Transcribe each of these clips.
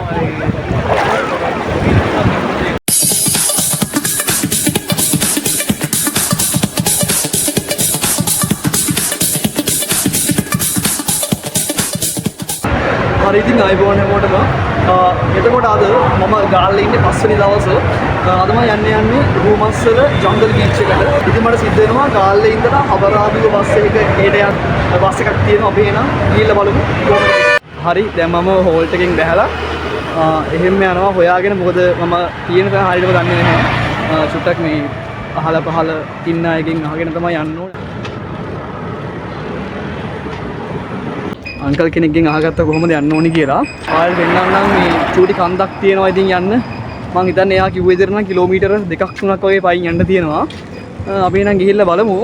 හරි ඉතින් ආයිබෝන් හැමෝටම එතකොට අද මම ගාල්ලේ ඉන්නේ පස්වෙනි දවසේ අද මම යන්නේ රූමස්සල ජංගල් බීච් එකට. ඉතින් මට සිද්ධ වෙනවා ගාල්ලේ ඉඳලා හබරාදුව බස් එකක බස් එකක් තියෙනවා අපි එනවා ගිහිල්ලා බලමු කොහොමද. හරි දැන් මම හෝල්ට් එකෙන් බැහැලා එහෙම යනවා හොයාගෙන මොකද මම තියෙන තැන හරියටම දන්නේ නැහැ. චුට්ටක් මේ අහල පහල ඉන්න අයගෙන් අහගෙන තමයි යන්න ඕනේ. අංකල් කෙනෙක්ගෙන් අහගත්තා කොහොමද යන්න ඕනි කියලා. ආයෙත් වෙන්නම් නම් මේ චූටි කන්දක් තියෙනවා ඉතින් යන්න. මං හිතන්නේ එයා කිව්ව විදිහට නම් කිලෝමීටර 2ක් 3ක් වගේ පයින් යන්න තියෙනවා. අපි එහෙනම් ගිහිල්ලා බලමු.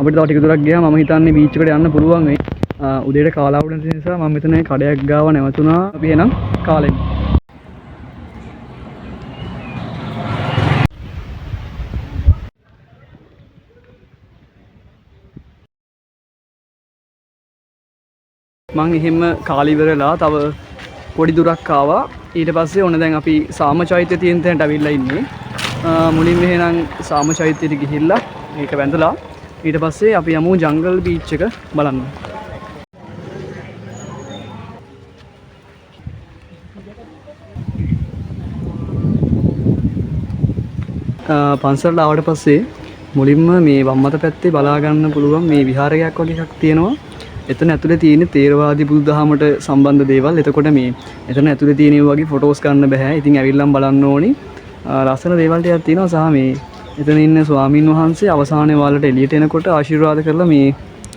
අපිට තව ටික දුරක් ගියාම මම හිතන්නේ බීච් එකට යන්න පුළුවන් වෙයි. උදේට කාලා වුණ නිසා මම මෙතන කඩයක් ගාව නැවතුණා. අපි එහෙනම් කාලෙන් මං එහෙම කාලි ඉවරලා තව පොඩි දුරක් ආවා. ඊට පස්සේ ඔන්න දැන් අපි සාම චෛත්‍ය තියෙන තැනට අවිල්ලා ඉන්නේ. මුලින්ම එහෙනම් සාම චෛත්‍යෙට ගිහිල්ලා ඒක වැඳලා ඊට පස්සේ අපි යමු ජංගල් බීච් එක බලන්න. පන්සලට ආවට පස්සේ මුලින්ම මේ වම් අත පැත්තේ බලා ගන්න පුළුවන් මේ විහාරයක් වගේ එකක් තියෙනවා. එතන ඇතුලේ තියෙන තේරවාදී බුදුදහමට සම්බන්ධ දේවල්. එතකොට මේ එතන ඇතුලේ තියෙන ඒ වගේ ෆොටෝස් ගන්න බෑ. ඉතින් ඇවිල්ලාම බලන්න ඕනි. ලස්සන දේවල් ටිකක් තියෙනවා. සහ මේ එතන ඉන්න ස්වාමින් වහන්සේ අවසානයේ වලට එළියට එනකොට ආශිර්වාද කරලා මේ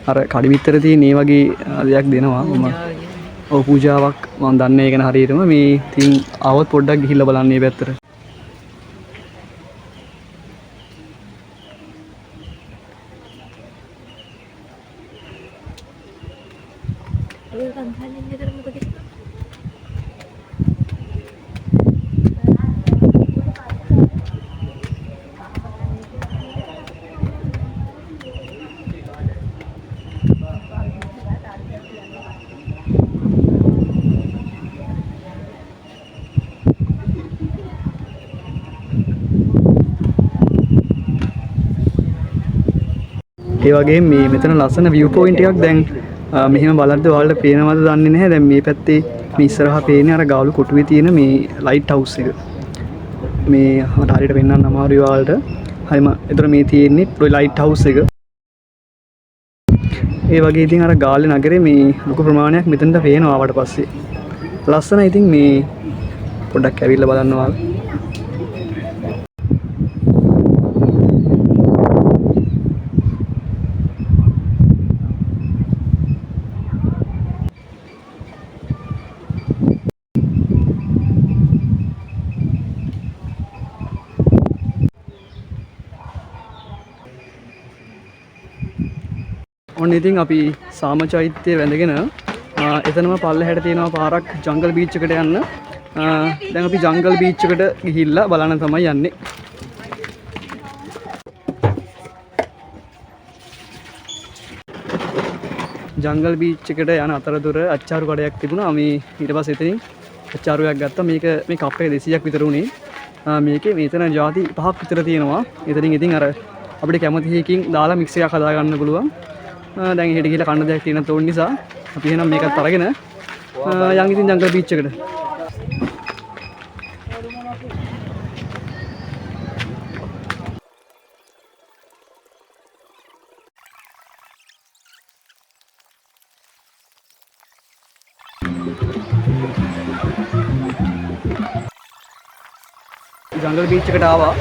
අර කඩිමිත්තර තියෙන මේ වගේ දෙයක් දෙනවා. මම ඔව් පූජාවක් මම දන්නේ ඒක න හරියටම මේ ඉතින් ආවොත් පොඩ්ඩක් ගිහිල්ලා බලන්න මේ පැත්තට. ඒ වගේම මේ මෙතන ලස්සන view point එකක් දැන් මෙහෙම බලද්දී ඔයාලට පේනවද දන්නේ නැහැ. දැන් මේ පැත්තේ මේ ඉස්සරහා පේන්නේ අර ගාලු කොටුවේ තියෙන මේ ලයිට් හවුස් එක. මේ මට හරියට පෙන්වන්න අමාරුයි ඔයාලට. හරිම එතන මේ තියෙන්නේ ඔය ලයිට් හවුස් එක. ඒ වගේ ඉතින් අර ගාල්ලේ නගරේ මේ ලොකු ප්‍රමාණයක් මෙතනට පේනවා ආවට පස්සේ. ලස්සනයි ඉතින් මේ පොඩ්ඩක් ඇවිල්ලා බලන්න ඔයාලා. ඔන්න ඉතින් අපි සාම චෛත්‍ය වැඳගෙන එතනම පල්ලෙහාට තියෙනවා පාරක් ජංගල් බීච් එකට යන්න. දැන් අපි ජංගල් බීච් එකට ගිහිල්ලා බලන්න තමයි යන්නේ. ජංගල් බීච් එකට යන අතරතුර අච්චාරු කඩයක් තිබුණා. මේ ඊට පස්සේ එතනින් අච්චාරුවක් ගත්තා. මේ කප් එක 200ක් විතර උනේ. මේකේ මෙතන ಜಾති 5ක් විතර තියෙනවා. එතනින් ඉතින් අර අපිට කැමති එකකින් දාලා මික්ස් එකක් හදා ගන්න පුළුවන්. දැන් එහෙට ගිහලා කන්න දෙයක් තියෙන තෝන් නිසා අපි එහෙනම් මේකත් අරගෙන යන් ඉතින් ජංගල් බීච් එකට. ජංගල් බීච් එකට ආවා.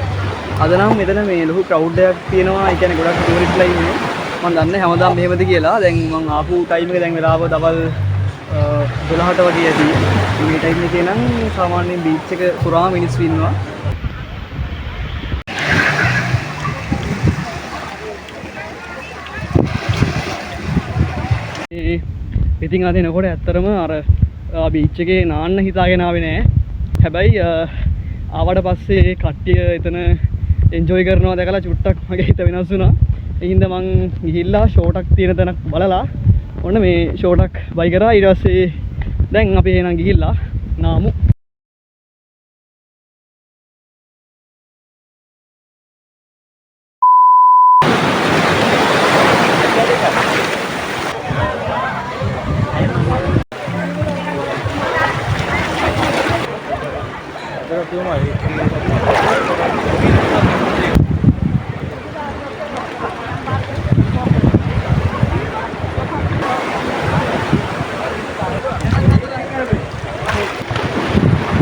අද නම් මෙතන මේ ලොකු ක්‍රවුඩ් එකක් තියෙනවා. ඒ කියන්නේ ගොඩක් ටූරිස්ට්ලා ඉන්නේ. මම දන්නේ හැමදාම මෙහෙමද කියලා. දැන් මම ආපු ටයිම් එක දැන් වෙලාව දවල් 12ට වගේ ඇති. මේ ටයිම් එකේ නම් සාමාන්‍යයෙන් බීච් එක පුරාම මිනිස්සු ඉන්නවා. ඉතින් අද එනකොට ඇත්තටම අර බීච් එකේ නාන්න හිතාගෙන ආවේ නෑ. හැබැයි ආවට පස්සේ කට්ටිය එතන එන්ජොයි කරනවා දැකලා චුට්ටක් මගේ හිත වෙනස් වුණා. ඒ හින්දා මං ගිහිල්ලා ෂෝට් එකක් තියෙන තැනක් බලලා ඔන්න මේ ෂෝට් එකක් බයි කරා. ඊට පස්සේ දැන් අපි එහෙනම් ගිහිල්ලා නාමු.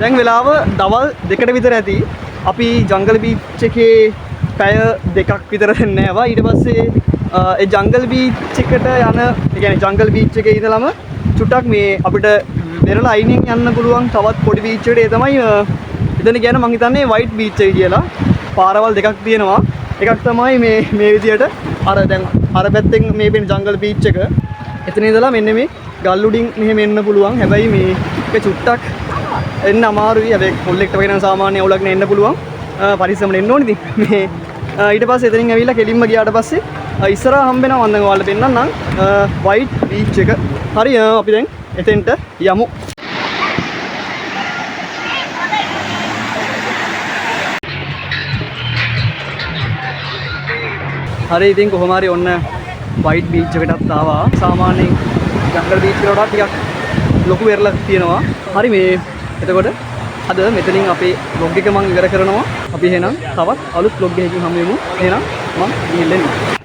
දැන් වෙලාව දවල් 2ට විතර ඇති. අපි ජංගල් බීච් එකේ පැය 2ක් විතර දෙන්නේ ආවා. ඊට පස්සේ ඒ ජංගල් බීච් එකට යන, ඒ කියන්නේ ජංගල් බීච් එකේ ඉඳලම චුට්ටක් මේ අපිට වෙරළ අයිනෙන් යන්න පුළුවන් තවත් පොඩි බීච් එකට. ඒ තමයි එතන කියන මං හිතන්නේ වයිට් බීච් එක කියලා. පාරවල් දෙකක් තියෙනවා. එකක් තමයි මේ විදියට දැන් අර පැත්තෙන් මේ වෙන ජංගල් බීච් එක. එතන ඉඳලා මෙන්න මේ ගල් උඩින් මෙහෙම එන්න පුළුවන්. හැබැයි මේක චුට්ටක් එන්න අමාරුයි. හැබැයි කොල්ලෙක්ට වගේ නම් සාමාන්‍ය අවුලක් නෑ එන්න පුළුවන්. පරිස්සමෙන් එන්න ඕනේ ඉතින්. මේ ඊට පස්සේ එතනින් ඇවිල්ලා කෙලින්ම ගියාට පස්සේ ඉස්සරහා හම්බෙනවා මම දැන් ඔයාලට පෙන්නන්නම් වයිට් බීච් එක. හරි අපි දැන් එතෙන්ට යමු. හරි ඉතින් කොහොම හරි ඔන්න වයිට් බීච් එකටත් ආවා. සාමාන්‍යයෙන් ජංගල් බීච් එකට වඩා ටිකක් ලොකු වෙරළක් තියෙනවා. හරි මේ එතකොට අද මෙතනින් අපේ vlog එක මම ඉවර කරනවා. අපි එහෙනම් තවත් අලුත් vlog එකකින් හමු වෙමු. එහෙනම් මම ගිහින් එන්නම්.